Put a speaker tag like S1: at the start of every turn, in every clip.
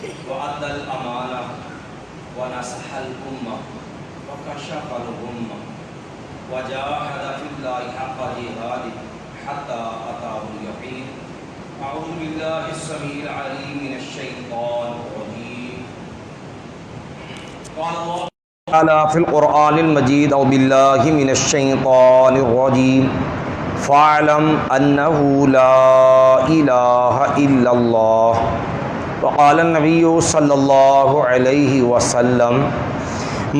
S1: وأدى الأمانة ونصح الأمة وكشف الغمة وجاهد في الله حق جهاده حتى أتاه اليقين. أعوذ بالله السميع العليم من الشيطان الرجيم. قال الله تعالى في القرآن المجيد: أعوذ بالله من الشيطان الرجيم. فاعلم أنه لا إله إلا الله. وقال النبي صلى الله عليه وسلم: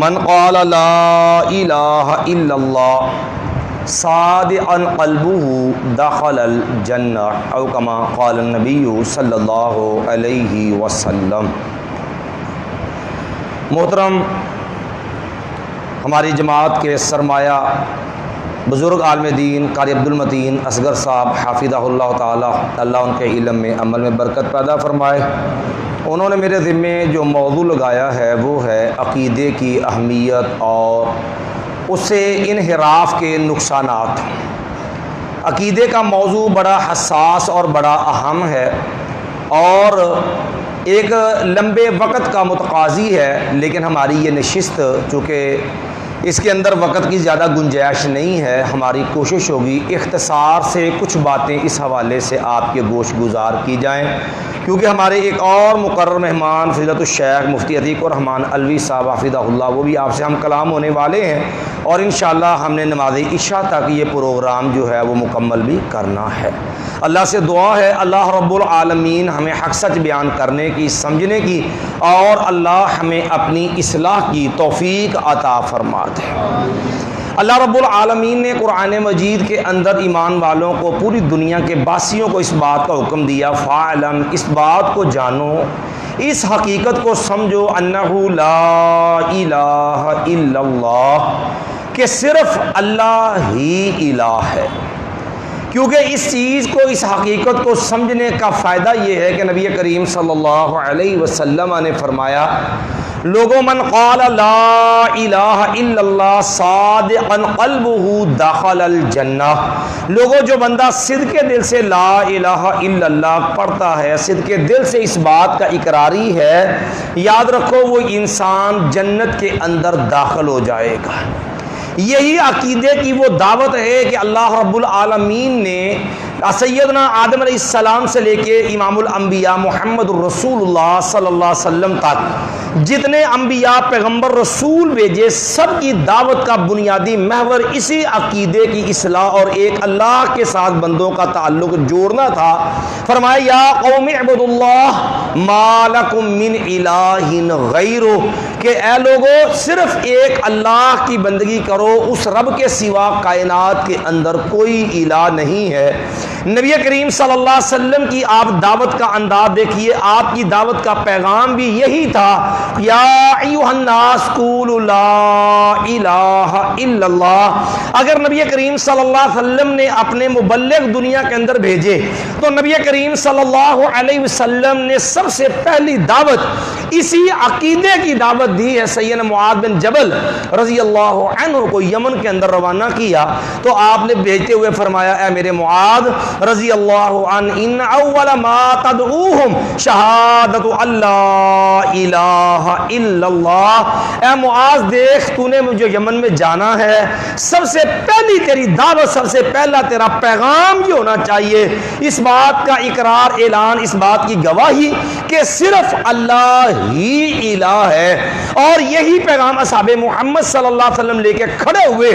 S1: من قال لا إله إلا الله صادقا قلبه دخل الجنة أو كما قال النبي صلی اللہ علیہ وسلم۔ محترم ہماری جماعت کے سرمایہ بزرگ عالم دین قاری عبدالمتین اصغر صاحب حافظہ اللہ تعالی، اللہ ان کے علم میں عمل میں برکت پیدا فرمائے، انہوں نے میرے ذمے جو موضوع لگایا ہے وہ ہے عقیدے کی اہمیت اور اس سے انحراف کے نقصانات۔ عقیدے کا موضوع بڑا حساس اور بڑا اہم ہے اور ایک لمبے وقت کا متقاضی ہے، لیکن ہماری یہ نشست چونکہ اس کے اندر وقت کی زیادہ گنجائش نہیں ہے، ہماری کوشش ہوگی اختصار سے کچھ باتیں اس حوالے سے آپ کے گوش گزار کی جائیں، کیونکہ ہمارے ایک اور مقرر مہمان فضیلت الشیخ مفتی عتیق الرحمان علوی صاحب حفظہ اللہ، وہ بھی آپ سے ہم کلام ہونے والے ہیں اور انشاءاللہ ہم نے نماز عشاء تک یہ پروگرام جو ہے وہ مکمل بھی کرنا ہے۔ اللہ سے دعا ہے اللہ رب العالمین ہمیں حق سچ بیان کرنے کی، سمجھنے کی اور اللہ ہمیں اپنی اصلاح کی توفیق عطا فرما دے۔ اللہ رب العالمین نے قرآن مجید کے اندر ایمان والوں کو، پوری دنیا کے باسیوں کو اس بات کا حکم دیا، فاعلم، اس بات کو جانو، اس حقیقت کو سمجھو، انہ لا الہ الا اللہ، کہ صرف اللہ ہی الہ ہے۔ کیونکہ اس چیز کو، اس حقیقت کو سمجھنے کا فائدہ یہ ہے کہ نبی کریم صلی اللہ علیہ وسلم نے فرمایا: لوگوں من قال لا الہ الا اللہ صادقا قلبہ دخل الجنہ، لوگوں جو بندہ صدق دل سے لا الہ الا اللہ پڑھتا ہے، صدق دل سے اس بات کا اقراری ہے، یاد رکھو وہ انسان جنت کے اندر داخل ہو جائے گا۔ یہی عقیدے کی وہ دعوت ہے کہ اللہ رب العالمین نے سیدنا آدم علیہ السلام سے لے کے امام الانبیاء محمد الرسول اللہ صلی اللہ علیہ وسلم تک جتنے انبیاء پیغمبر رسول بھیجے، سب کی دعوت کا بنیادی محور اسی عقیدے کی اصلاح اور ایک اللہ کے ساتھ بندوں کا تعلق جوڑنا تھا۔ فرمایا: یا قوم اعبدوا اللہ ما لکم من الہ غیرہ، کہ اے لوگو صرف ایک اللہ کی بندگی کرو، اس رب کے سوا کائنات کے اندر کوئی الہ نہیں ہے۔ نبی کریم صلی اللہ علیہ وسلم کی آپ دعوت کا انداز دیکھیے، آپ کی دعوت کا پیغام بھی یہی تھا: یا ایھا الناس قولوا لا الہ الا اللہ۔ اگر نبی کریم صلی اللہ علیہ وسلم نے اپنے مبلغ دنیا کے اندر بھیجے تو نبی کریم صلی اللہ علیہ وسلم نے سب سے پہلی دعوت اسی عقیدے کی دعوت دی ہے۔ سیدنا معاذ بن جبل رضی اللہ عنہ کو یمن کے اندر روانہ کیا تو آپ نے بھیجتے ہوئے فرمایا: اے میرے معاذ رضی اللہ عنہ، ان اول ما تدعوہم شہادت اللہ الہ الا اللہ۔ اے معاذ دیکھ، تو نے مجھے یمن میں جانا ہے، سب سے پہلی تیری دعوت، سب سے پہلا تیرا پیغام یہ ہونا چاہیے، اس بات کا اقرار، اعلان، اس بات کی گواہی کہ صرف اللہ ہی الہ ہے۔ اور یہی پیغام اصحاب محمد صلی اللہ علیہ وسلم لے کے کھڑے ہوئے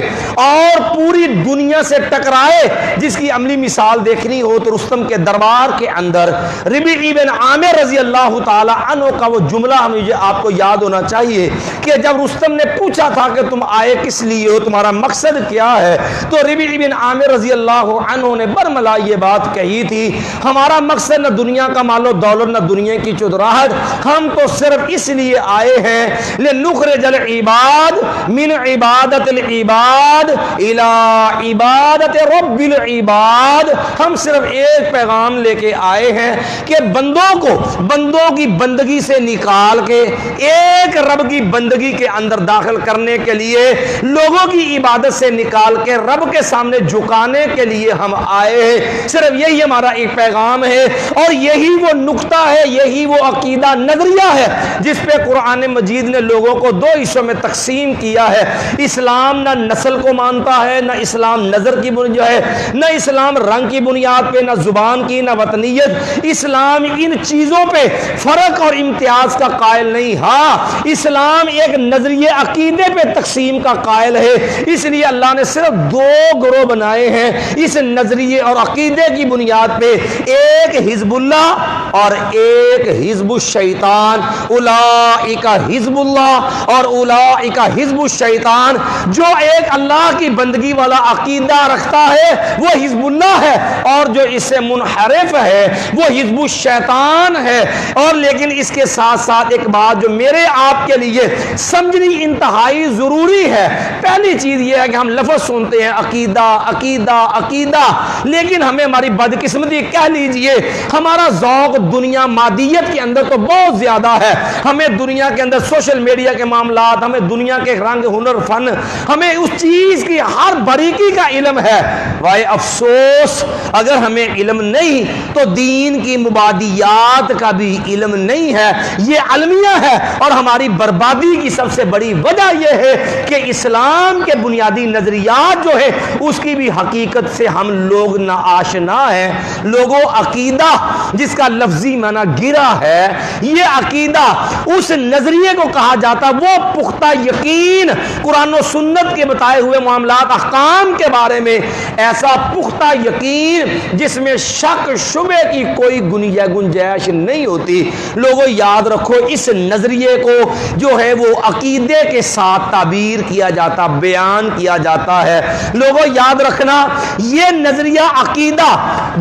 S1: اور پوری دنیا سے ٹکرائے، جس کی عملی مثال دیکھنی ہو تو رستم کے دربار کے اندر ربیع بن عامر رضی اللہ تعالی عنہ کا وہ جملہ مجھے آپ کو یاد ہونا چاہیے کہ جب رستم نے پوچھا تھا کہ تم آئے کس لیے ہو، تمہارا مقصد کیا ہے، تو ربیع بن عامر رضی اللہ عنہ نے برملا یہ بات کہی تھی: ہمارا مقصد نہ دنیا کا مال و دولت، نہ دنیا کی چودراہٹ، ہم تو صرف اس لیے آئے ہیں لنخرج العباد من عبادت العباد الى عبادت رب العباد، ہم صرف ایک پیغام لے کے آئے ہیں کہ بندوں کو بندوں کی بندگی سے نکال کے ایک رب کی بندگی کے اندر داخل کرنے کے لیے، لوگوں کی عبادت سے نکال کے رب کے سامنے جھکانے کے لیے ہم آئے ہیں۔ صرف یہی ہمارا ایک پیغام ہے، اور یہی وہ نقطہ ہے، یہی وہ عقیدہ نظریہ ہے جس پہ قرآن مجید نے لوگوں کو دو حصوں میں تقسیم کیا ہے۔ اسلام نہ نسل کو مانتا ہے، نہ اسلام نظر کی بنیاد ہے، نہ اسلام رنگ کی بنیاد پہ، نہ زبان کی، نہ وطنیت۔ اسلام ان چیزوں پہ فرق اور امتیاز کا قائل نہیں۔ ہاں، اسلام ایک نظریے عقیدے پہ تقسیم کا قائل ہے، اس لیے اللہ نے صرف دو گروہ بنائے ہیں اس نظریے اور عقیدے کی بنیاد پہ، ایک حزب اللہ اور ایک حزب الشیطان۔ اولئک حزب اللہ اور اولئک حزب الشیطان۔ جو ایک اللہ کی بندگی والا عقیدہ رکھتا ہے وہ حزب اللہ ہے، اور جو اس سے منحرف ہے وہ حزب الشیطان ہے۔ اور لیکن اس کے ساتھ ساتھ ایک بات جو میرے آپ کے لیے سمجھنی انتہائی ضروری ہے، پہلی چیز یہ ہے کہ ہم لفظ سنتے ہیں عقیدہ عقیدہ عقیدہ، لیکن ہمیں ہماری بدقسمتی کہہ لیجئے ہمارا ذوق دنیا مادیت کے اندر تو بہت زیادہ ہے۔ ہمیں دنیا کے اندر سوشل میڈیا کے معاملات، ہمیں دنیا کے رنگ ہنر فن، ہمیں اس چیز کی ہر باریکی کا علم ہے۔ وائے افسوس اگر ہمیں علم نہیں تو دین کی مبادیات کا بھی علم نہیں ہے۔ یہ المیہ ہے، اور ہماری بربادی کی سب سے بڑی وجہ یہ ہے کہ اسلام کے بنیادی نظریات جو ہے اس کی بھی حقیقت سے ہم لوگ نہ آشنا ہیں۔ لوگوں عقیدہ جس کا لفظی معنی گرا ہے، یہ عقیدہ اس نظریے کو کہا جاتا، وہ پختہ یقین قرآن و سنت کے بتائے ہوئے معاملات احکام کے بارے میں، ایسا پختہ یقین جس میں شک شبے کی کوئی گنجائش نہیں ہوتی۔ لوگوں یاد رکھو، اس نظریے کو جو ہے وہ عقیدے کے ساتھ تعبیر کیا جاتا، بیان کیا جاتا ہے۔ لوگوں یاد رکھنا، یہ نظریہ عقیدہ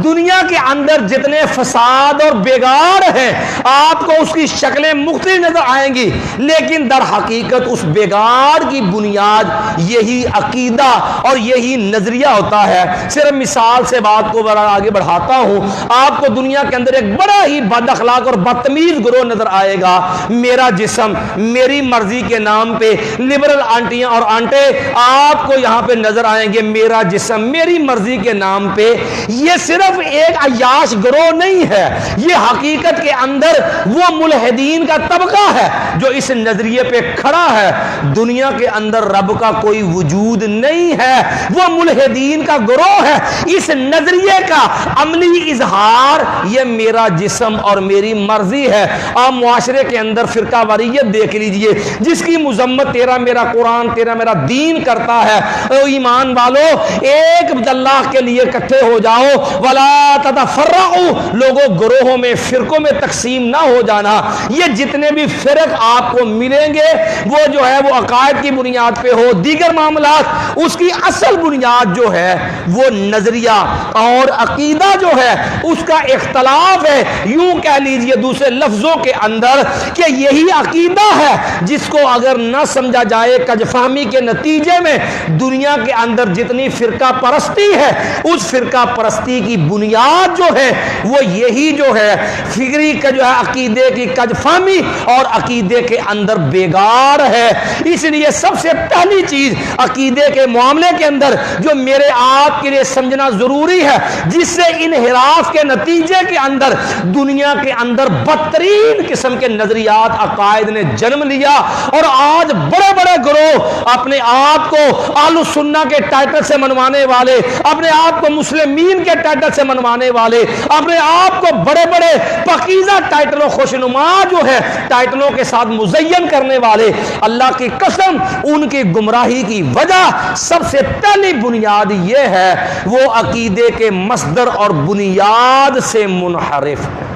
S1: دنیا کے اندر جتنے فساد اور بگاڑ ہیں آپ کو اس کی شکلیں مختلف نظر آئیں گی، لیکن در حقیقت اس بگاڑ کی بنیاد یہی عقیدہ اور یہی نظریہ ہوتا ہے۔ صرف مثال سے بات کو آگے بڑھاتا ہوں، آپ کو دنیا کے اندر ایک بڑا ہی بد اخلاق اور بدتمیز گروہ نظر آئے گا، میرا جسم میری مرضی کے نام پہ لبرل آنٹیاں اور آنٹے آپ کو یہاں پہ نظر آئیں گے، میرا جسم میری مرضی کے نام پہ۔ یہ صرف ایک عیاش گروہ نہیں ہے، یہ حقیقت کے اندر وہ ملحدین کا طبقہ ہے جو اس نظریے پہ کھڑا ہے۔ دنیا کے اندر رب کا کوئی وجود نہیں ہے، وہ ملحدین کا گروہ ہے۔ اس نظریے کا عملی اظہار یہ میرا جسم اور میری مرضی ہے۔ آپ معاشرے کے اندر فرقہ واریت دیکھ لیجئے، جس کی مذمت تیرا میرا قرآن تیرا میرا دین کرتا ہے۔ ایمان والو، ایک اللہ کے لیے اکٹھے ہو جاؤ، ولا تتفرقوا، لوگوں گروہوں میں فرقوں میں تقسیم نہ ہو جانا۔ یہ جتنے بھی فرق آپ کو ملیں گے وہ جو ہے وہ عقائد کی بنیاد پہ ہو، دیگر معاملات، اس کی اصل بنیاد جو ہے وہ نظریہ اور عقیدہ جو ہے اس کا اختلاف ہے۔ یوں کہہ لیجئے دوسرے لفظوں کے اندر کہ یہی عقیدہ ہے جس کو اگر نہ سمجھا جائے کج فہمی کے نتیجے میں دنیا کے اندر جتنی فرقہ پرستی ہے، اس فرقہ پرستی کی بنیاد جو ہے وہ یہی جو ہے فکری کا جو ہے عقیدے کی کج فہمی اور عقیدے کے اندر بگاڑ ہے۔ اس لیے سب سے پہلی چیز عقیدے کے معاملے کے اندر جو میرے آپ کے لیے سمجھنا ضروری ہے، جس سے انحراف کے نتیجے کے اندر دنیا کے اندر بدترین قسم کے نظریات عقائد نے جنم لیا، اور آج بڑے بڑے گروہ اپنے آپ کو اہل سنہ کے ٹائٹل سے منوانے والے، اپنے آپ کو مسلمین کے ٹائٹل سے منوانے والے، اپنے آپ کو بڑے بڑے پاکیزہ ٹائٹلوں خوشنما جو ہے ٹائٹلوں کے ساتھ مزین کرنے والے، اللہ کی قسم ان کی گمراہی کی وجہ سب سے پہلی بنیاد یہ ہے وہ عقیدے کے مصدر اور بنیاد سے منحرف ہے۔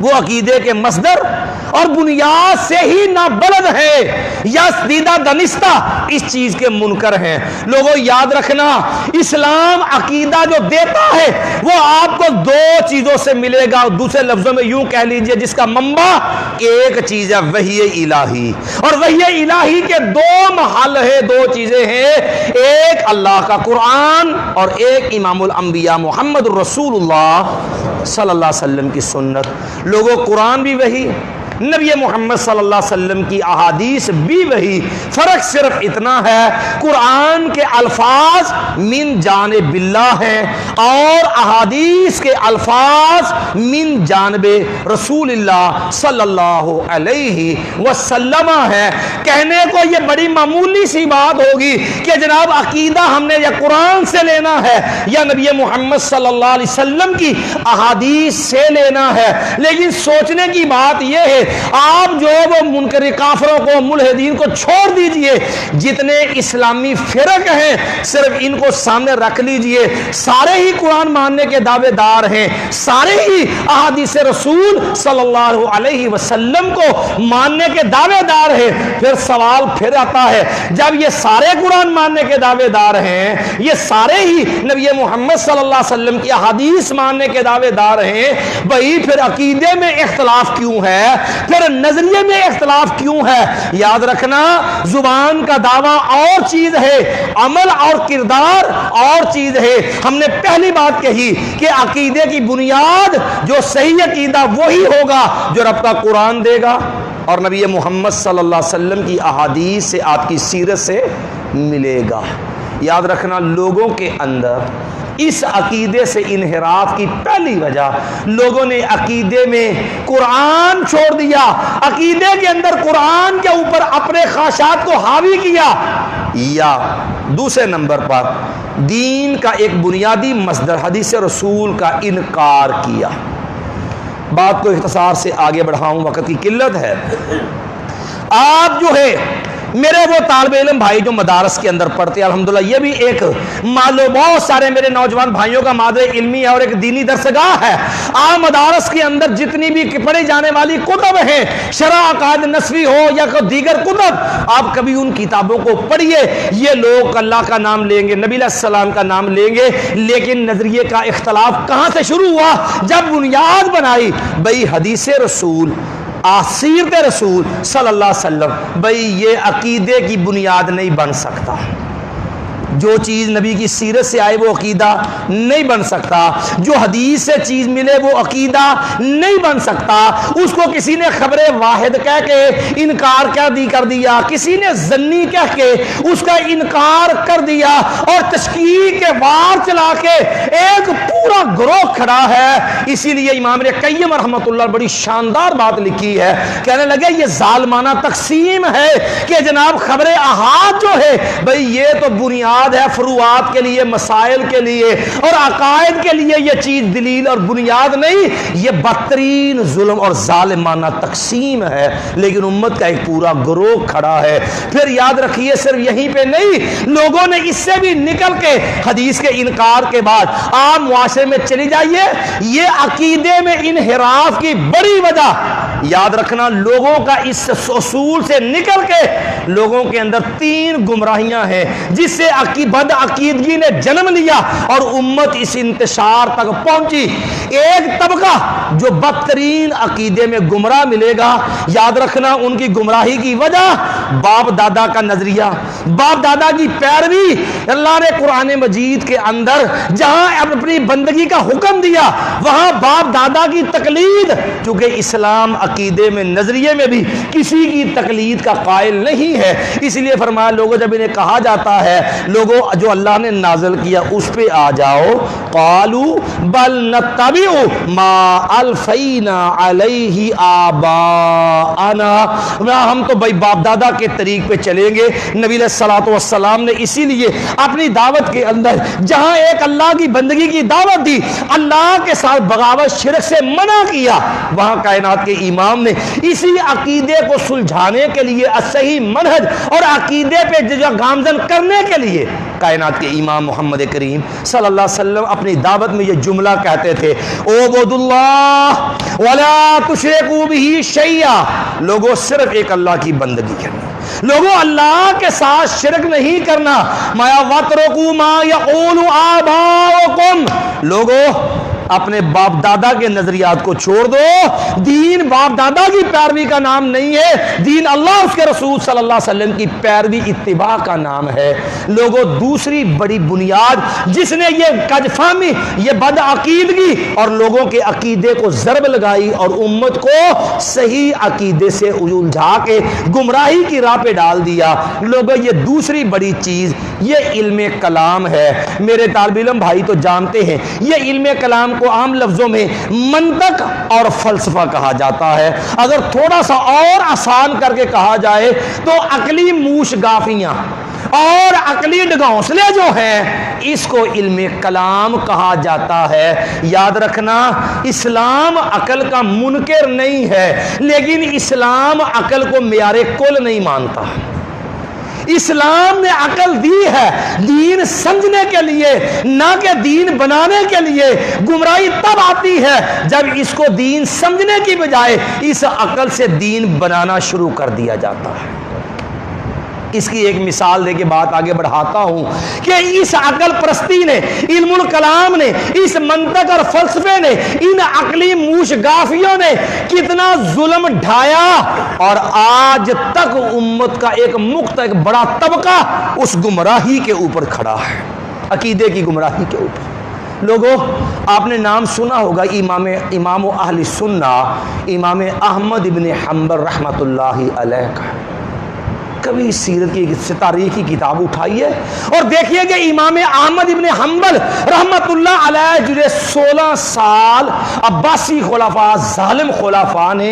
S1: وہ عقیدے کے مصدر اور بنیاد سے ہی نابلد ہے یا دیدہ دانستہ اس چیز کے منکر ہیں۔ لوگوں یاد رکھنا، اسلام عقیدہ جو دیتا ہے وہ آپ کو دو چیزوں سے ملے گا، دوسرے لفظوں میں یوں کہہ لیجئے جس کا منبع ایک چیز ہے وحی الہی، اور وحی الہی کے دو محل ہے، دو چیزیں ہیں، ایک اللہ کا قرآن اور ایک امام الانبیاء محمد رسول اللہ صلی اللہ علیہ وسلم کی سنت۔ لوگوں قرآن بھی وحی، نبی محمد صلی اللہ علیہ وسلم کی احادیث بھی وہی، فرق صرف اتنا ہے قرآن کے الفاظ من جانب اللہ ہیں اور احادیث کے الفاظ من جانب رسول اللہ صلی اللہ علیہ وسلم ہے۔ کہنے کو یہ بڑی معمولی سی بات ہوگی کہ جناب عقیدہ ہم نے یا قرآن سے لینا ہے یا نبی محمد صلی اللہ علیہ وسلم کی احادیث سے لینا ہے، لیکن سوچنے کی بات یہ ہے آپ جو وہ منکر کافروں کو ملحدین کو چھوڑ دیجئے، جتنے اسلامی فرق ہیں صرف ان کو سامنے رکھ لیجئے، سارے ہی قرآن ماننے کے دعوے دار ہیں، سارے ہی احادیث رسول صلی اللہ علیہ وسلم کو ماننے کے دعوے دار ہیں۔ پھر سوال پھر آتا ہے جب یہ سارے قرآن ماننے کے دعوے دار ہیں، یہ سارے ہی نبی محمد صلی اللہ علیہ وسلم کی احادیث ماننے کے دعوے دار ہیں، بھئی پھر عقیدے میں اختلاف کیوں ہے، پھر نظریے میں اختلاف کیوں ہے؟ یاد رکھنا زبان کا دعویٰ اور چیز ہے، عمل اور کردار اور چیز ہے۔ ہم نے پہلی بات کہی کہ عقیدے کی بنیاد جو صحیح عقیدہ وہی ہوگا جو رب کا قرآن دے گا اور نبی محمد صلی اللہ علیہ وسلم کی احادیث سے آپ کی سیرت سے ملے گا۔ یاد رکھنا لوگوں کے اندر اس عقیدے سے انحراف کی پہلی وجہ لوگوں نے عقیدے میں قرآن چھوڑ دیا، عقیدے کے اندر قرآن کے اوپر اپنے خواہشات کو حاوی کیا، یا دوسرے نمبر پر دین کا ایک بنیادی مصدر حدیث رسول کا انکار کیا۔ بات کو اختصار سے آگے بڑھاؤں، وقت کی قلت ہے۔ آپ جو ہے میرے وہ طالب علم بھائی جو مدارس کے اندر پڑھتے ہیں، الحمدللہ یہ بھی ایک بہت سارے میرے نوجوان بھائیوں کا مادہ علمی ہے اور ایک دینی درسگاہ ہے۔ آپ مدارس کے اندر جتنی بھی پڑھی جانے والی کتب ہیں، شرح عقائد نسوی ہو یا دیگر کتب، آپ کبھی ان کتابوں کو پڑھیے۔ یہ لوگ اللہ کا نام لیں گے، نبی علیہ السلام کا نام لیں گے، لیکن نظریے کا اختلاف کہاں سے شروع ہوا؟ جب بنیاد بنائی بھئی حدیث رسول، سیرت رسول صلی اللہ علیہ وسلم، بھئی یہ عقیدے کی بنیاد نہیں بن سکتا، جو چیز نبی کی سیرت سے آئے وہ عقیدہ نہیں بن سکتا، جو حدیث سے چیز ملے وہ عقیدہ نہیں بن سکتا۔ اس کو کسی نے خبر واحد کہہ کے انکار کر دیا، کسی نے ظنی کہہ کے اس کا انکار کر دیا، اور تشکیک کے وار چلا کے ایک پورا گروہ کھڑا ہے۔ اسی لیے امام قیم رحمۃ اللہ بڑی شاندار بات لکھی ہے، کہنے لگے یہ ظالمانہ تقسیم ہے کہ جناب خبر احاد جو ہے بھئی یہ تو بنیاد ہے فروعات کے لیے، مسائل کے لیے اور عقائد کے لیے، یہ چیز دلیل اور بنیاد نہیں، یہ بدترین ظلم اور ظالمانہ تقسیم ہے۔ لیکن امت کا ایک پورا گروہ کھڑا ہے۔ پھر یاد رکھیے صرف یہیں پہ نہیں، لوگوں نے اس سے بھی نکل کے حدیث کے انکار کے بعد آپ معاشرے میں چلی جائیے، یہ عقیدے میں انحراف کی بڑی وجہ یاد رکھنا لوگوں کا اس اصول سے نکل کے لوگوں کے اندر تین گمراہیاں ہیں جس سے بد عقیدگی نے جنم لیا اور امت اس انتشار تک پہنچی۔ ایک طبقہ جو بدترین عقیدے میں گمراہ ملے گا، یاد رکھنا ان کی گمراہی کی وجہ باپ دادا کا نظریہ، باپ دادا کی پیروی۔ اللہ نے قرآن مجید کے اندر جہاں اپنی بندگی کا حکم دیا وہاں باپ دادا کی تقلید، چونکہ اسلام عقیدے میں نظریے میں بھی کسی کی تقلید کا قائل نہیں ہے، اس لیے فرمایا لوگوں جب انہیں کہا جاتا ہے لوگوں جو اللہ نے نازل کیا اس پہ آ جاؤ، قالوا بل نتبع ما الفینا علیہ آباءنا، ہم تو بھائی باپ دادا کے طریق پہ چلیں گے۔ نبی علیہ الصلوۃ والسلام نے اسی لیے اپنی دعوت کے اندر جہاں ایک اللہ کی بندگی کی دعوت دی، اللہ کے ساتھ بغاوت شرک سے منع کیا، وہاں کائنات کے امام نے اسی عقیدے کو سلجھانے کے لیے صحیح منہج اور عقیدے پہ جو گامزن کرنے کے لیے کائنات کے امام محمد کریم صلی اللہ علیہ وسلم اپنی دعوت میں یہ جملہ کہتے تھے، اعبدوا اللہ ولا تشرکوا بہ شیئا، لوگوں صرف ایک اللہ کی بندگی کرنی، لوگوں اللہ کے ساتھ شرک نہیں کرنا، مایا واترکوا ما یقول آباؤکم، لوگوں اپنے باپ دادا کے نظریات کو چھوڑ دو، دین باپ دادا کی پیروی کا نام نہیں ہے، دین اللہ اس کے رسول صلی اللہ علیہ وسلم کی پیروی اتباع کا نام ہے۔ لوگوں دوسری بڑی بنیاد جس نے یہ کج فہمی، یہ بد عقیدگی اور لوگوں کے عقیدے کو ضرب لگائی اور امت کو صحیح عقیدے سے الجھا کے گمراہی کی راہ پہ ڈال دیا، لوگوں یہ دوسری بڑی چیز یہ علم کلام ہے۔ میرے طالب علم بھائی تو جانتے ہیں یہ علم کلام کو عام لفظوں میں منطق اور فلسفہ کہا جاتا ہے، اگر تھوڑا سا اور آسان کر کے کہا جائے تو عقلی موش گافیاں اور عقلی ڈگھونسلے جو ہیں اس کو علم کلام کہا جاتا ہے۔ یاد رکھنا اسلام عقل کا منکر نہیں ہے، لیکن اسلام عقل کو معیار کل نہیں مانتا۔ اسلام نے عقل دی ہے دین سمجھنے کے لیے، نہ کہ دین بنانے کے لیے۔ گمراہی تب آتی ہے جب اس کو دین سمجھنے کی بجائے اس عقل سے دین بنانا شروع کر دیا جاتا ہے۔ اس کی ایک مثال دے کے بات آگے بڑھاتا ہوں کہ اس عقل پرستی نے، علم الکلام نے، اس منطق اور فلسفے نے، ان عقلی موش گافیوں نے کتنا ظلم ڈھایا، اور آج تک امت کا ایک بڑا طبقہ اس گمراہی کے اوپر کھڑا ہے، عقیدے کی گمراہی کے اوپر۔ لوگوں آپ نے نام سنا ہوگا امام اہل سنہ امام احمد ابن حنبل رحمۃ اللہ علیہ کا۔ کبھی سیرت کی تاریخ کی کتاب اٹھائیے اور دیکھیے کہ امام احمد ابن حنبل رحمت اللہ علیہ جو 16 سال عباسی خلفاء ظالم خلفاء نے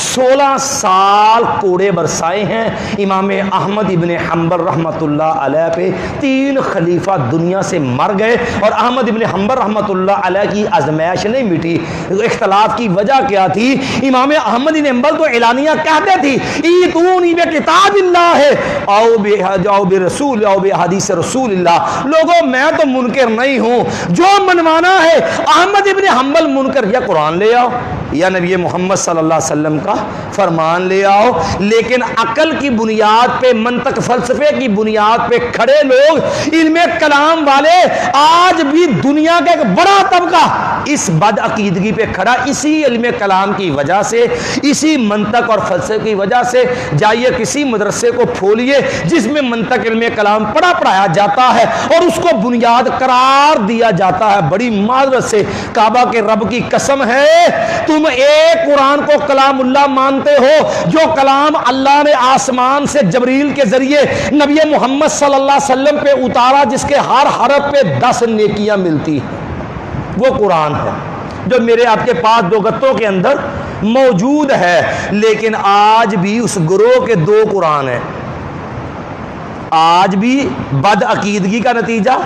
S1: 16 سال کوڑے برسائے ہیں۔ امام احمد ابن حنبل رحمت اللہ علیہ پہ 3 خلیفہ دنیا سے مر گئے، اور احمد ابن حنبل رحمت اللہ علیہ کی آزمائش نہیں مٹی۔ اختلاف کی وجہ کیا تھی؟ امام احمد ابن حنبل تو اعلانیہ کہتے تھی ایتونی بکتاب اللہ ہے او برسول او بحدیث رسول اللہ، لوگوں میں تو منکر نہیں ہوں، جو منوانا ہے احمد ابن حنبل منکر یا قرآن لے آؤ یا نبی محمد صلی اللہ علیہ وسلم کا فرمان لے آؤ، لیکن عقل کی بنیاد پہ، منطق فلسفے کی بنیاد پہ کھڑے لوگ، علم کلام والے، آج بھی دنیا کا ایک بڑا طبقہ اس بد عقیدگی پہ کھڑا، اسی علم کلام کی وجہ سے، اسی منطق اور فلسفے کی وجہ سے۔ جائیے کسی مدرسے کو کھولیے جس میں منطق علم کلام پڑھایا جاتا ہے اور اس کو بنیاد قرار دیا جاتا ہے، بڑی معذرت سے کعبہ کے رب کی قسم ہے تم ایک قرآن کو کلام اللہ مانتے ہو جو کلام اللہ نے آسمان سے جبریل کے ذریعے نبی محمد صلی اللہ علیہ وسلم پہ اتارا، جس کے ہر حرف پہ 10 نیکیاں ملتی، وہ قرآن ہے جو میرے آپ کے پاس 2 گتوں کے اندر موجود ہے۔ لیکن آج بھی اس گروہ کے 2 قرآن ہیں۔ آج بھی بد عقیدگی کا نتیجہ،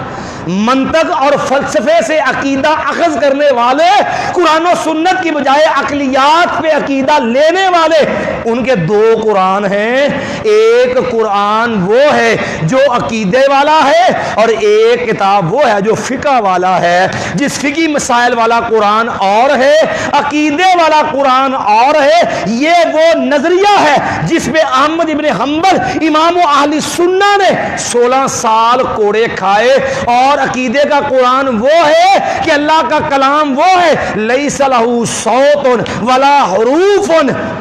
S1: منطق اور فلسفے سے عقیدہ اخذ کرنے والے، قرآن و سنت کی بجائے عقلیات پہ عقیدہ لینے والے، ان کے 2 قرآن ہیں۔ ایک قرآن وہ ہے جو عقیدے والا ہے، اور ایک کتاب وہ ہے جو فقہ والا ہے۔ جس فقی مسائل والا قرآن اور ہے، عقیدے والا قرآن اور ہے۔ یہ وہ نظریہ ہے جس پہ احمد ابن حنبل امام اہل سنہ نے 16 سال کوڑے کھائے، اور عقیدے کا قرآن وہ ہے کہ اللہ کا کلام وہ ہے لیس لہ صوت ولا حروف،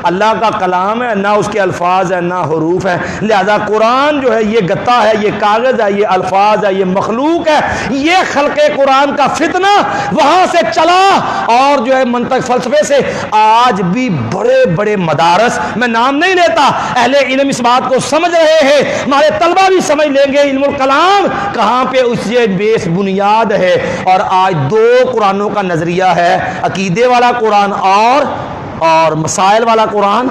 S1: اللہ کا کلام ہے، نہ اس کے الفاظ ہیں نہ حروف ہیں، لہذا قرآن جو ہے یہ گتا ہے، یہ کاغذ ہے، یہ الفاظ ہے، یہ مخلوق ہے۔ یہ خلق قرآن کا فتنہ وہاں سے چلا، اور جو ہے منطق فلسفے سے آج بھی بڑے بڑے مدارس، میں نام نہیں لیتا، اہل علم اس بات کو سمجھ رہے ہیں، ہمارے طلبہ بھی سمجھ لیں گے علم الکلام کہاں پہ اس یہ بیس بنیاد ہے۔ اور آج 2 قرآنوں کا نظریہ ہے، عقیدے والا قرآن اور مسائل والا قرآن۔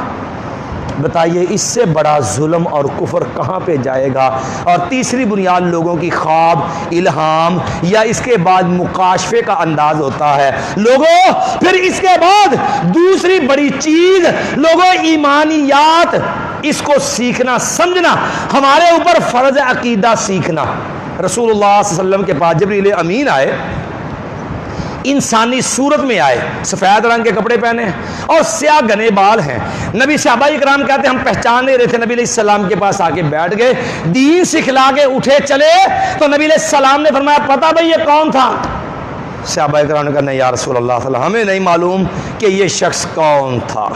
S1: بتائیے اس سے بڑا ظلم اور کفر کہاں پہ جائے گا؟ اور تیسری بنیاد لوگوں کی خواب، الہام یا اس کے بعد مکاشفے کا انداز ہوتا ہے۔ لوگوں پھر اس کے بعد دوسری بڑی چیز لوگوں ایمانیات، اس کو سیکھنا سمجھنا، ہمارے اوپر فرض عقیدہ سیکھنا۔ رسول اللہ صلی اللہ علیہ وسلم کے پاس جبریل امین آئے، انسانی صورت میں آئے، سفید رنگ کے کپڑے پہنے اور سیاہ گھنے بال ہیں۔ نبی صحابہ کرام کہتے ہیں ہم پہچان نہیں رہے تھے، نبی علیہ السلام کے پاس آ کے بیٹھ گئے، دین سکھلا کے اٹھے چلے تو نبی علیہ السلام نے فرمایا پتہ بھائی یہ کون تھا؟ صحابہ کرام نے کہا نہیں یا رسول اللہ صلی اللہ علیہ وسلم ہمیں نہیں معلوم کہ یہ شخص کون تھا۔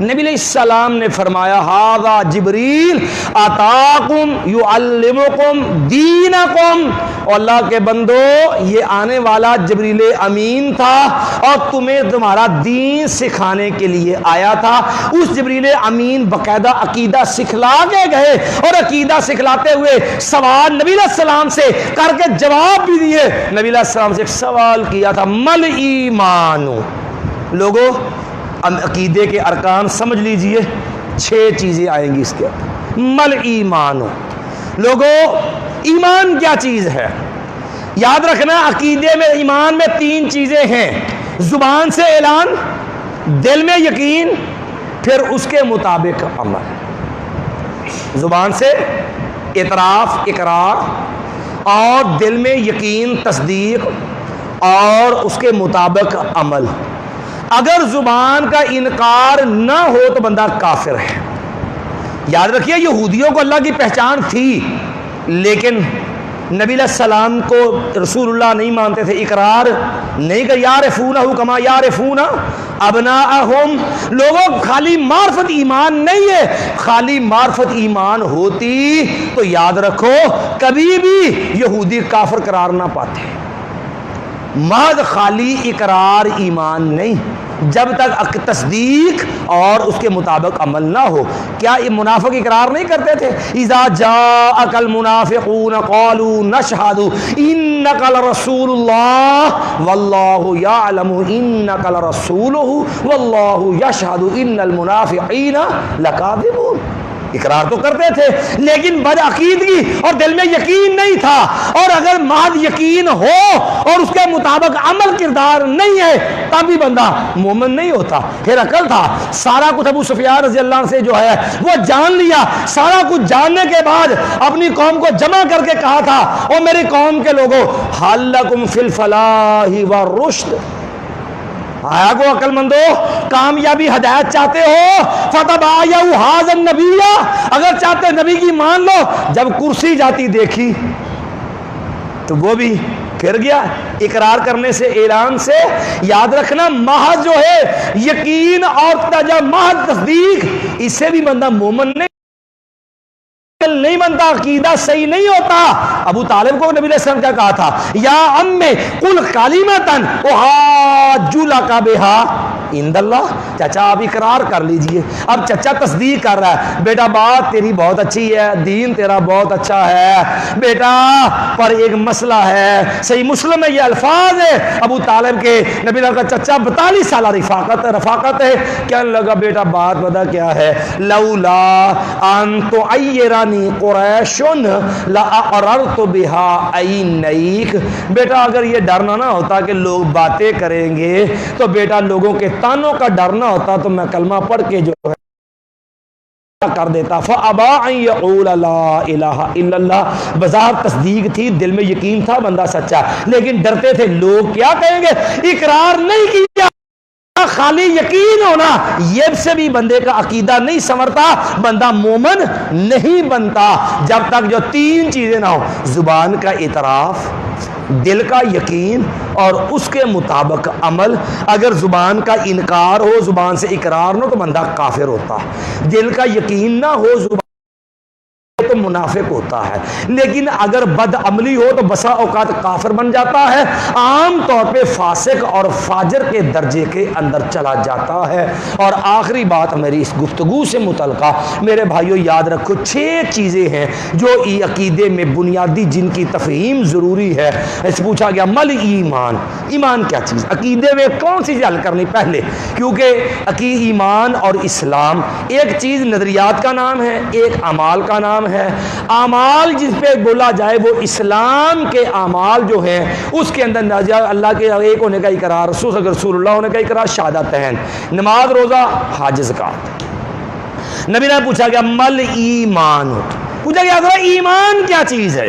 S1: نبی علیہ السلام نے فرمایا ھذا جبریل اتاکم یعلمکم دینکم، اور اللہ کے بندو یہ آنے والا جبریل امین تھا اور تمہیں تمہارا دین سکھانے کے لیے آیا تھا۔ اس جبریل امین باقاعدہ عقیدہ سکھلا کے گئے اور عقیدہ سکھلاتے ہوئے سوال نبی علیہ السلام سے کر کے جواب بھی دیے۔ نبی علیہ السلام سے ایک سوال کیا تھا مل ایمان، لوگوں عقیدے کے ارکان سمجھ لیجئے، 6 چیزیں آئیں گی اس کے اندر۔ مل ایمان، لوگوں ایمان کیا چیز ہے؟ یاد رکھنا عقیدے میں ایمان میں 3 چیزیں ہیں، زبان سے اعلان، دل میں یقین، پھر اس کے مطابق عمل۔ زبان سے اعتراف اقرار اور دل میں یقین تصدیق اور اس کے مطابق عمل۔ اگر زبان کا انکار نہ ہو تو بندہ کافر ہے۔ یاد رکھیے یہودیوں کو اللہ کی پہچان تھی لیکن نبی علیہ السلام کو رسول اللہ نہیں مانتے تھے، اقرار نہیں کہ یعرفونہ کما یعرفون ابناءہم۔ لوگوں خالی معرفت ایمان نہیں ہے، خالی معرفت ایمان ہوتی تو یاد رکھو کبھی بھی یہودی کافر قرار نہ پاتے۔ محض خالی اقرار ایمان نہیں، جب تک تصدیق اور اس کے مطابق عمل نہ ہو۔ کیا یہ منافق اقرار نہیں کرتے تھے؟ اذا جاءک المنافقون قالوا نشہد انک لرسول اللہ واللہ یعلم انک لرسولہ واللہ یشہد ان المنافقین لکاذبون۔ اقرار تو کرتے تھے لیکن بدعقیدگی اور دل میں یقین نہیں تھا، اور اگر محض یقین ہو اور اس کے مطابق عمل کردار نہیں ہے تب بھی بندہ مومن نہیں ہوتا۔ پھر عقل تھا، سارا کچھ ابو سفیان رضی اللہ عنہ سے جو ہے وہ جان لیا، سارا کچھ جاننے کے بعد اپنی قوم کو جمع کر کے کہا تھا او میری قوم کے لوگوں حل لکم فی الفلاح والرشد، آیا کو عقل مندو کامیابی ہدایت چاہتے ہو فتبایعوا ھذا النبی، اگر چاہتے نبی کی مان لو۔ جب کرسی جاتی دیکھی تو وہ بھی پھر گیا اقرار کرنے سے اعلان سے۔ یاد رکھنا محض جو ہے یقین اور محض تصدیق اس سے بھی بندہ مومن نہیں بنتا، عقیدہ صحیح نہیں ہوتا۔ ابو طالب کو نبی علیہ السلام کیا کہا تھا؟ یا امی قل کلمۃ احاج لک بہا عند اللہ، چچا آپ اقرار کر لیجئے۔ اب چچا تصدیق کر رہا ہے، بیٹا بات تیری بہت اچھی ہے، دین تیرا بہت اچھا ہے بیٹا، پر ایک مسئلہ ہے۔ صحیح مسلم میں یہ الفاظ ہے ابو طالب کے، نبی اللہ کا چچا 42 سالہ رفاقت ہے، کہنے لگا بیٹا بات بتا کیا ہے؟ لولا ان تعیرنی قریش لاقررت بها عینیک، بیٹا اگر یہ ڈرنا نہ ہوتا کہ لوگ باتیں کریں گے تو بیٹا لوگوں کے تانوں کا ڈر نہ ہوتا تو میں کلمہ پڑھ کے جو ہے کر دیتا۔ فابا ان یقول لا الہ الا اللہ، بظاہر تصدیق تھی، دل میں یقین تھا، بندہ سچا، لیکن ڈرتے تھے لوگ کیا کہیں گے، اقرار نہیں کیا۔ خالی یقین ہونا یہ سے بھی بندے کا عقیدہ نہیں سنورتا، بندہ مومن نہیں بنتا جب تک جو 3 چیزیں نہ ہو، زبان کا اعتراف، دل کا یقین اور اس کے مطابق عمل۔ اگر زبان کا انکار ہو، زبان سے اقرار نہ ہو تو بندہ کافر ہوتا ہے، دل کا یقین نہ ہو زبان تو منافق ہوتا ہے، لیکن اگر بد عملی ہو تو بسا اوقات کافر بن جاتا ہے، عام طور پہ فاسق اور فاجر کے درجے کے اندر چلا جاتا ہے۔ اور آخری بات میری اس گفتگو سے متعلقہ میرے بھائیوں یاد رکھو، 6 چیزیں ہیں جو عقیدے میں بنیادی جن کی تفہیم ضروری ہے۔ اس پوچھا گیا مل ایمان، ایمان کیا چیز؟ عقیدے میں کون سی حل کرنی پہلے، کیونکہ ایمان اور اسلام ایک چیز نظریات کا نام ہے، ایک اعمال کا نام ہے۔ اعمال جس پہ بولا جائے وہ اسلام کے اعمال جو ہیں اس کے اندر اللہ کے ایک ہونے کا اقرار، رسول اللہ ہونے کا اقرار، شہادتین، نماز روزہ حج زکات۔ نبی نے پوچھا گیا مل ایمان، پوچھا گیا ایمان کیا چیز ہے؟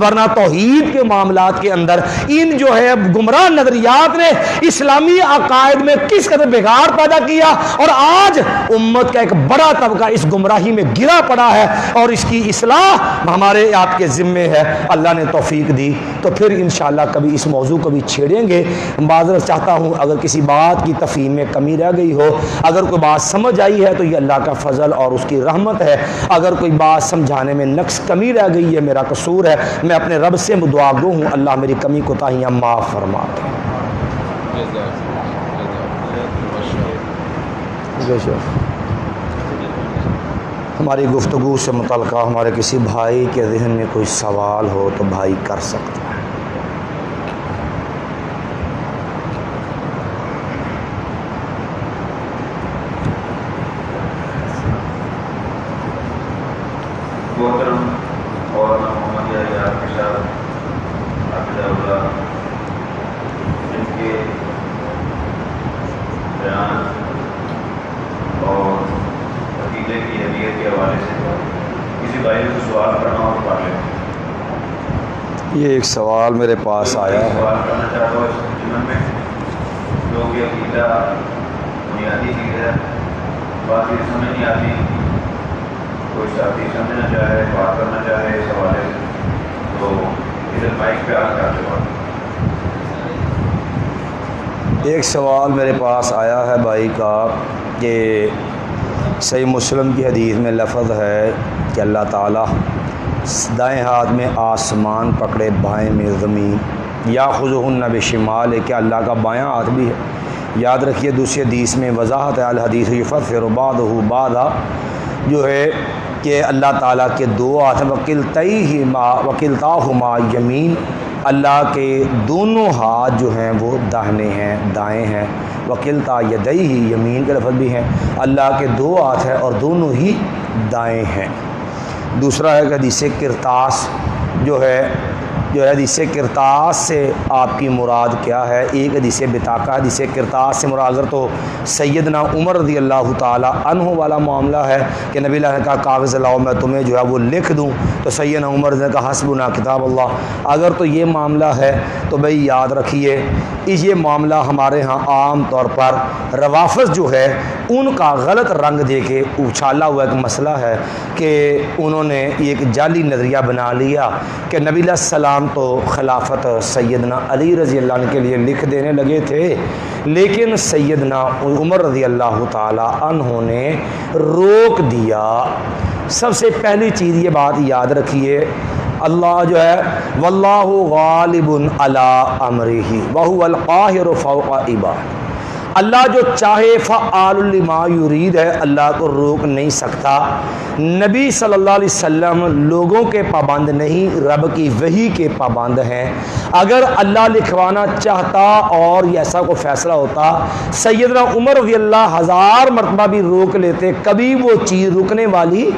S1: ورنہ توحید کے معاملات کے اندر ان جو ہے گمراہ نظریات نے اسلامی عقائد میں کس قدر بگاڑ پیدا کیا، اور آج امت کا ایک بڑا طبقہ اس گمراہی میں گرا پڑا ہے، اور اس کی اصلاح ہمارے آپ کے ذمے ہے۔ اللہ نے توفیق دی تو پھر انشاءاللہ کبھی اس موضوع کو بھی چھیڑیں گے۔ معذرت چاہتا ہوں اگر کسی بات کی تفہیم میں کمی رہ گئی ہو، اگر کوئی بات سمجھ آئی ہے تو یہ اللہ کا فضل اور اس کی رحمت ہے، اگر کوئی بات سمجھانے میں نقص کمی رہ گئی ہے میرا قصور ہے، میں اپنے رب سے دعا گو ہوں اللہ میری کمی کوتاہیاں معاف فرما دے۔ ہماری گفتگو سے متعلقہ ہمارے کسی بھائی کے ذہن میں کوئی سوال ہو تو بھائی کر سکتا ہے۔
S2: محترم اور محمد یار کے ساتھ حافظہ اللہ ان کے بیان اور عقیدے کی اہمیت کے حوالے سے کسی بھائی کو سوال کرنا اور پڑھ لیں۔
S1: یہ ایک سوال میرے پاس آیا ہے،
S2: سوال کرنا چاہتا ہوں اس جمن میں، کیونکہ عقیدہ بنیادی چیز ہے، بات یہ سمجھ نہیں آتی، کوئی ساتھی سمجھنا چاہے بات کرنا چاہے اس حوالے سے تو ادھر مائک پہ آ کر بات۔
S1: ایک سوال میرے پاس آیا ہے بھائی کا کہ صحیح مسلم کی حدیث میں لفظ ہے کہ اللہ تعالیٰ دائیں ہاتھ میں آسمان پکڑے بائیں میں زمین، یاخذہن بشمالہ، کہ اللہ کا بایاں ہاتھ بھی ہے۔ یاد رکھیے دوسری حدیث میں وضاحت ہے، الحدیث یفسر بعضہ بعضا، جو ہے کہ اللہ تعالیٰ کے دو ہاتھ ہیں، وکلتاہما یمین، اللہ کے دونوں ہاتھ جو ہیں وہ داہنے ہیں دائیں ہیں، وکلتا یدیہ یمین کے لفظ بھی ہیں، اللہ کے دو ہاتھ ہیں اور دونوں ہی دائیں ہیں۔ دوسرا ہے کہ حدیث کرتاس جو ہے حدیث کرتاس سے آپ کی مراد کیا ہے؟ ایک حدیث بطاقہ، حدیث کرتاس سے مراد اگر تو سیدنا عمر رضی اللہ تعالی عنہ والا معاملہ ہے کہ نبی اللہ نے کہا کاغذ لاؤ میں تمہیں جو ہے وہ لکھ دوں، تو سیدنا عمر نے کہا حسبنا کتاب اللہ۔ اگر تو یہ معاملہ ہے تو بھئی یاد رکھیے یہ معاملہ ہمارے ہاں عام طور پر روافض جو ہے ان کا غلط رنگ دے کے اچھالا ہوا ایک مسئلہ ہے کہ انہوں نے ایک جعلی نظریہ بنا لیا کہ نبی علیہ السلام تو خلافت سیدنا علی رضی اللہ عنہ کے لیے لکھ دینے لگے تھے، لیکن سیدنا عمر رضی اللہ تعالی عنہ نے روک دیا۔ سب سے پہلی چیز یہ بات یاد رکھیے، اللہ جو ہے واللہ غالب علی امرہ وہو القاہر فوق عبادہ، اللہ جو چاہے فعال لما یرید ہے، اللہ کو روک نہیں سکتا۔ نبی صلی اللہ علیہ وسلم لوگوں کے پابند نہیں، رب کی وحی کے پابند ہیں۔ اگر اللہ لکھوانا چاہتا اور ایسا کوئی فیصلہ ہوتا، سیدنا عمر رضی اللہ 1000 مرتبہ بھی روک لیتے، کبھی وہ چیز رکنے والی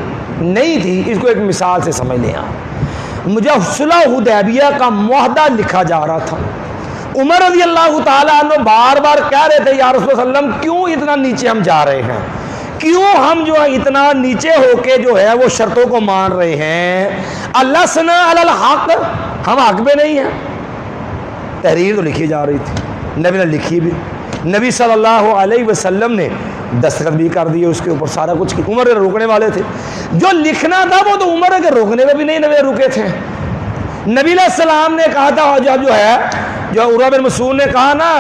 S1: نہیں تھی۔ اس کو ایک مثال سے سمجھ لیں آپ، مجھے صلح حدیبیہ کا معاہدہ لکھا جا رہا تھا، عمر رضی اللہ تعالیٰ عنہ بار بار کہہ رہے تھے یا رسول اللہ صلی اللہ علیہ وسلم کیوں اتنا نیچے ہم جا رہے ہیں، کیوں ہم جو ہے اتنا نیچے ہو کے جو ہے وہ شرطوں کو مان رہے ہیں، اللہ سنا علی الحق، ہم حق پہ نہیں ہیں۔ تحریر تو لکھی جا رہی تھی، نبی نے لکھی بھی، نبی صلی اللہ علیہ وسلم نے دستخط بھی کر دیے اس کے اوپر، سارا کچھ کی۔ عمر روکنے والے تھے، جو لکھنا تھا وہ تو عمر کے روکنے میں بھی نہیں نبی رکے تھے۔ نبی علیہ السلام نے کہا تھا جب جو ہے جو عروہ بن مسعود نے کہا نا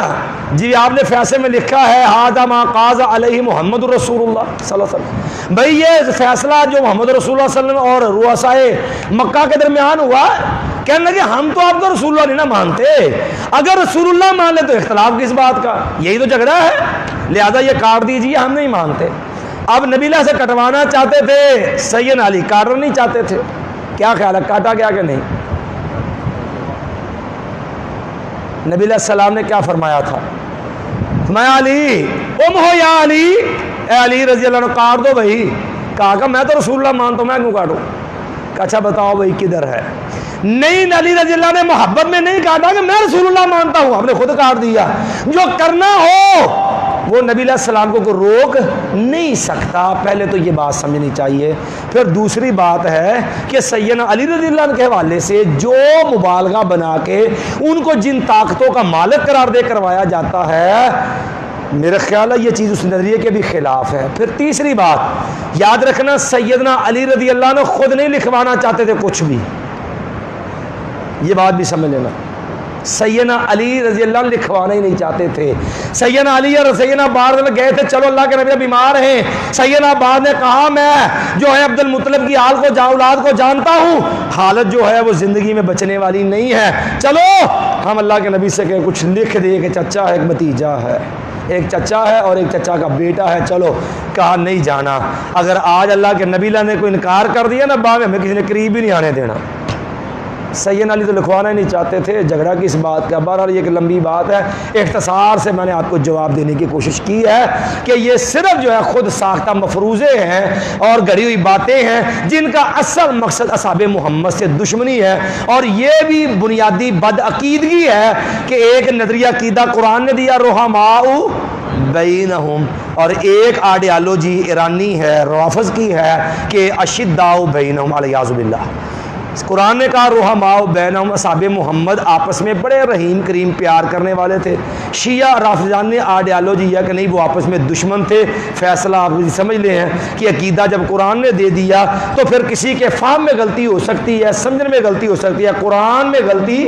S1: جی آپ نے فیصلے میں لکھا ہے ھذا ما قاض علیہ محمد رسول اللہ صلی اللہ علیہ وسلم، بھئی یہ فیصلہ جو محمد رسول اللہ صلی اللہ علیہ وسلم اور رؤسائے مکہ کے درمیان ہوا، کہنے لگے ہم تو آپ کو رسول اللہ نہیں نہ مانتے، اگر رسول اللہ مان لے تو اختلاف کس بات کا، یہی تو جھگڑا ہے، لہذا یہ کاٹ دیجیے، ہم نہیں مانتے۔ اب نبی اللہ سے کٹوانا چاہتے تھے، سیدنا علی کاٹنا نہیں چاہتے تھے، کیا خیال ہے کاٹا گیا کہ نہیں؟ نبی علیہ السلام نے کیا فرمایا تھا؟ میں علی ام ہو یا علی، اے علی رضی اللہ عنہ کاٹ دو بھائی۔ کہا کہ میں تو رسول اللہ مانتا ہوں، میں کیوں کاٹوں؟ اچھا بتاؤ بھائی کدھر ہے؟ نہیں، علی رضی اللہ نے محبت میں نہیں کاٹا کہ میں رسول اللہ مانتا ہوں، ہم نے خود کاٹ دیا۔ جو کرنا ہو وہ نبی علیہ السلام کو کوئی روک نہیں سکتا. پہلے تو یہ بات سمجھنی چاہیے. پھر دوسری بات ہے کہ سیدنا علی رضی اللہ عنہ کے حوالے سے جو مبالغہ بنا کے ان کو جن طاقتوں کا مالک قرار دے کروایا جاتا ہے، میرا خیال ہے یہ چیز اس نظریے کے بھی خلاف ہے. پھر تیسری بات یاد رکھنا، سیدنا علی رضی اللہ عنہ خود نہیں لکھوانا چاہتے تھے کچھ بھی، یہ بات بھی سمجھ لینا. سیدنا علی رضی اللہ عنہ لکھوانا ہی نہیں چاہتے تھے. سیدنا علی اور سیدنا عباس گئے تھے، چلو اللہ کے نبی بیمار ہیں. سیدنا عباس نے کہا میں جو ہے عبد المطلب کی حال کو اولاد کو جانتا ہوں، حالت جو ہے وہ زندگی میں بچنے والی نہیں ہے، چلو ہم اللہ کے نبی سے کہ کچھ لکھ دے کہ چچا ہے، ایک بھتیجا ہے، ایک چچا ہے اور ایک چچا کا بیٹا ہے. چلو کہا نہیں جانا. اگر آج اللہ کے نبی نے کوئی انکار کر دیا نا باغ میں، ہمیں کسی نے قریب ہی نہیں آنے دینا. سیدنا علی تو لکھوانا ہی نہیں چاہتے تھے. جھگڑا کس بات کا؟ بہرحال یہ ایک لمبی بات ہے، اختصار سے میں نے آپ کو جواب دینے کی کوشش کی ہے کہ یہ صرف جو ہے خود ساختہ مفروضے ہیں اور گڑھی ہوئی باتیں ہیں جن کا اصل مقصد اصحاب محمد سے دشمنی ہے. اور یہ بھی بنیادی بد عقیدگی ہے کہ ایک نظریہ عقیدہ قرآن نے دیا رحماء بینہم، اور ایک آئیڈیالوجی ایرانی ہے روافض کی ہے کہ اشداء بینہم علیاذ باللہ. قرآن نے کہا رحماء بینہم، اصحاب محمد آپس میں بڑے رحیم کریم پیار کرنے والے تھے. شیعہ رافضان نے آئیڈیالوجی یہ کہ نہیں وہ آپس میں دشمن تھے. فیصلہ آپ سمجھ لے ہیں کہ عقیدہ جب قرآن نے دے دیا تو پھر کسی کے فہم میں غلطی ہو سکتی ہے، سمجھنے میں غلطی ہو سکتی ہے، قرآن میں غلطی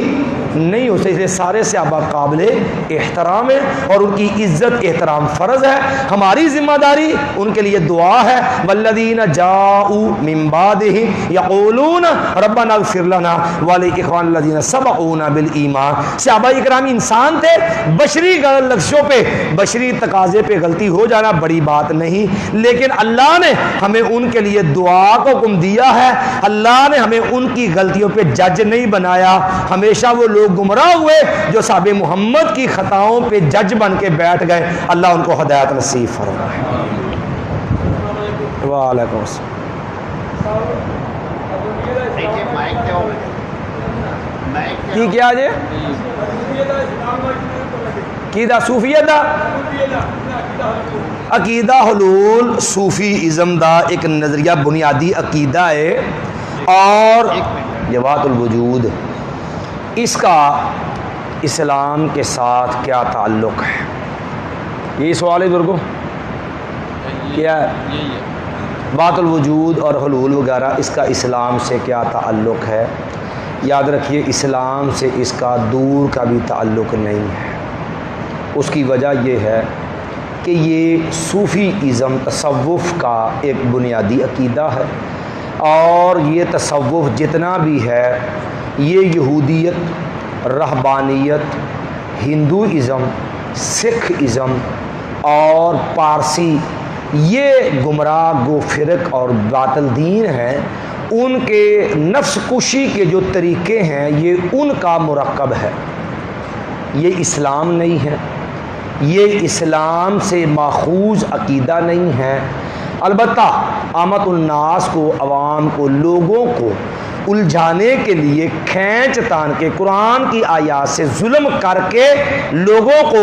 S1: نہیں ہو سکتی. اس لیے سارے صحابہ قابل احترام ہیں اور ان کی عزت احترام فرض ہے. ہماری ذمہ داری ان کے لیے دعا ہے. والذین جاءوا من بعدہم یقولون ربنا اغفر لنا ولاخواننا الذین سبقونا بالایمان. صحابہ کرام انسان تھے، بشری لفظوں پہ بشری تقاضے پہ غلطی ہو جانا بڑی بات نہیں، لیکن اللہ نے ہمیں ان کے لیے دعا کو حکم دیا ہے. اللہ نے ہمیں ان کی غلطیوں پہ جج نہیں بنایا. ہمیشہ وہ لوگ گمراہ ہوئے جو صحابہ محمد کی خطاؤں پہ جج بن کے بیٹھ گئے. اللہ ان کو ہدایت نصیب فرمائے. وعلیکم السلام. کی کیا جی عقیدہ صوفیت دا عقیدہ حلول صوفی ازم دا ایک نظریہ بنیادی عقیدہ ہے. اور جوات الوجود اس کا اسلام کے ساتھ کیا تعلق ہے؟ یہی سوال ہے درگو کیا ہے؟ بات الوجود اور حلول وغیرہ اس کا اسلام سے کیا تعلق ہے؟ یاد رکھیے اسلام سے اس کا دور کا بھی تعلق نہیں ہے. اس کی وجہ یہ ہے کہ یہ صوفی ازم تصوف کا ایک بنیادی عقیدہ ہے، اور یہ تصوف جتنا بھی ہے یہ یہودیت، رہبانیت، ہندوازم، سکھ ازم اور پارسی یہ گمراہ گو فرق اور باطل دین ہیں. ان کے نفس کشی کے جو طریقے ہیں یہ ان کا مرکب ہے. یہ اسلام نہیں ہے، یہ اسلام سے ماخوذ عقیدہ نہیں ہے. البتہ عامت الناس کو، عوام کو، لوگوں کو الجھانے کے لیے کھینچ تان کے قرآن کی آیات سے ظلم کر کے لوگوں کو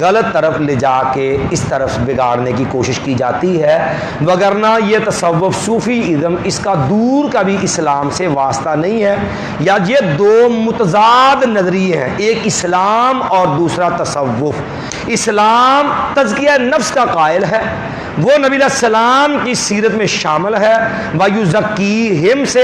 S1: غلط طرف لے جا کے اس طرف بگاڑنے کی کوشش کی جاتی ہے. وگرنہ یہ تصوف صوفی ازم اس کا دور کا بھی اسلام سے واسطہ نہیں ہے. یا یہ دو متضاد نظریے ہیں، ایک اسلام اور دوسرا تصوف. اسلام تزکیہ نفس کا قائل ہے، وہ نبی علیہ السلام کی سیرت میں شامل ہے، وَيُزَكِّيهِمْ سے،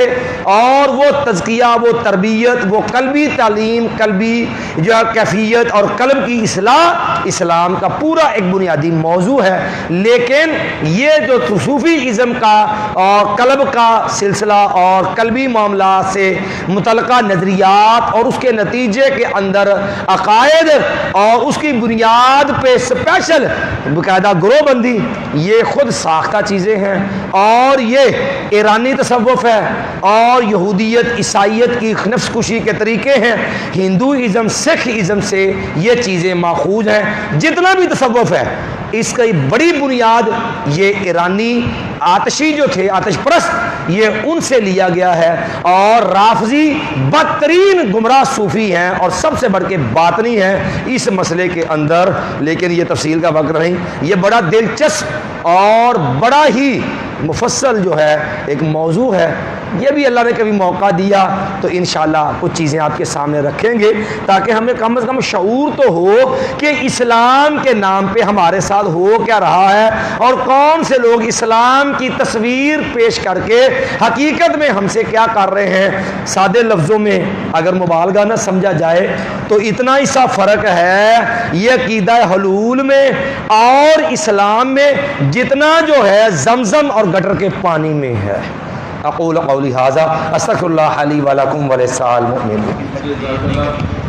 S1: اور وہ تزکیہ، وہ تربیت، وہ قلبی تعلیم، قلبی جو کیفیت اور قلب کی اصلاح اسلام کا پورا ایک بنیادی موضوع ہے. لیکن یہ جو صوفی ازم کا اور قلب کا سلسلہ اور قلبی معاملات سے متعلقہ نظریات اور اس کے نتیجے کے اندر عقائد اور اس کی بنیاد پہ اسپیشل باقاعدہ گروہ بندی، یہ خود ساختہ چیزیں ہیں. اور یہ ایرانی تصوف ہے اور یہودیت، عیسائیت کی نفس کشی کے طریقے ہیں. ہندوازم، سکھ ازم سے یہ چیزیں ماخوذ ہیں. جتنا بھی تصوف ہے اس کی بڑی بنیاد یہ ایرانی آتشی جو تھے، آتش پرست، یہ ان سے لیا گیا ہے، اور رافضی بدترین گمراہ صوفی ہیں اور سب سے بڑھ کے باطنی ہیں اس مسئلے کے اندر، لیکن یہ تفصیل کا وقت نہیں۔ یہ بڑا دلچسپ اور بڑا ہی مفصل جو ہے ایک موضوع ہے، یہ بھی اللہ نے کبھی موقع دیا تو انشاءاللہ کچھ چیزیں آپ کے سامنے رکھیں گے تاکہ ہمیں کم از کم شعور تو ہو کہ اسلام کے نام پہ ہمارے ساتھ ہو کیا رہا ہے، اور کون سے لوگ اسلام کی تصویر پیش کر کے حقیقت میں ہم سے کیا کر رہے ہیں۔ سادے لفظوں میں اگر مبالغہ نہ سمجھا جائے تو اتنا ہی سا فرق ہے یہ عقیدہ حلول میں اور اسلام میں جتنا جو ہے زمزم اور گٹر کے پانی میں ہے۔ اقول قولی ھذا استغفر اللہ لی ولکم ولسائر المؤمنین۔